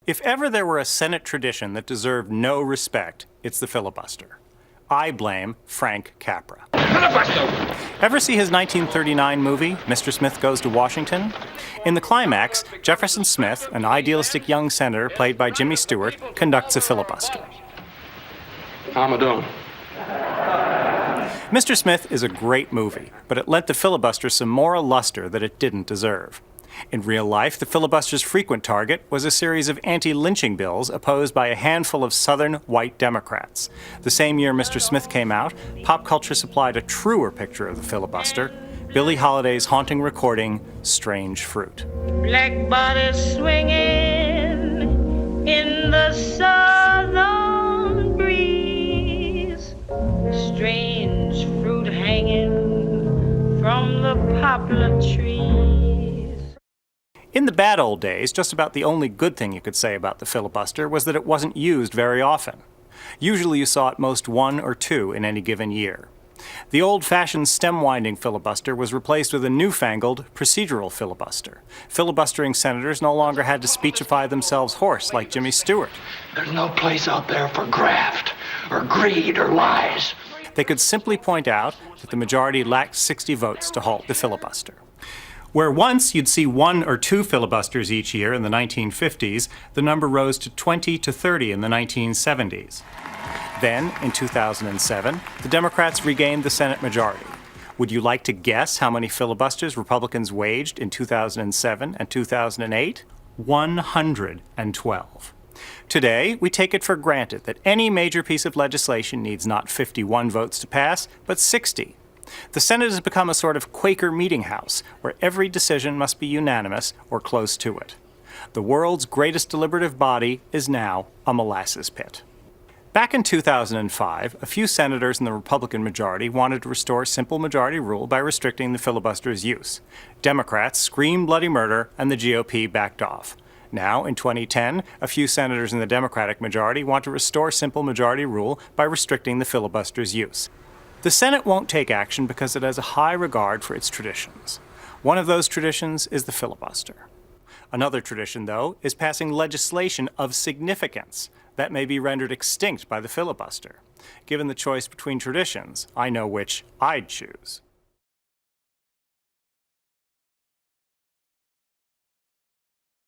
If ever there were a Senate tradition that deserved no respect, it's the filibuster. I blame Frank Capra. Filibuster! Ever see his 1939 movie, Mr. Smith Goes to Washington? In the climax, Jefferson Smith, an idealistic young senator played by Jimmy Stewart, conducts a filibuster. How am I doing? Mr. Smith is a great movie, but it lent the filibuster some moral luster that it didn't deserve. In real life, the filibuster's frequent target was a series of anti-lynching bills opposed by a handful of Southern white Democrats. The same year Mr. Smith came out, pop culture supplied a truer picture of the filibuster: Billie Holiday's haunting recording, Strange Fruit. Black bodies swinging in the southern breeze, strange fruit hanging from the poplar trees. In the bad old days, just about the only good thing you could say about the filibuster was that it wasn't used very often. Usually you saw at most one or two in any given year. The old-fashioned stem-winding filibuster was replaced with a newfangled procedural filibuster. Filibustering senators no longer had to speechify themselves hoarse like Jimmy Stewart. There's no place out there for graft or greed or lies. They could simply point out that the majority lacked 60 votes to halt the filibuster. Where once you'd see one or two filibusters each year in the 1950s, the number rose to 20 to 30 in the 1970s. Then, in 2007, the Democrats regained the Senate majority. Would you like to guess how many filibusters Republicans waged in 2007 and 2008? 112. Today, we take it for granted that any major piece of legislation needs not 51 votes to pass, but 60. The Senate has become a sort of Quaker meeting house where every decision must be unanimous or close to it. The world's greatest deliberative body is now a molasses pit. Back in 2005, a few senators in the Republican majority wanted to restore simple majority rule by restricting the filibuster's use. Democrats screamed bloody murder, and the GOP backed off. Now, in 2010, a few senators in the Democratic majority want to restore simple majority rule by restricting the filibuster's use. The Senate won't take action because it has a high regard for its traditions. One of those traditions is the filibuster. Another tradition, though, is passing legislation of significance that may be rendered extinct by the filibuster. Given the choice between traditions, I know which I'd choose.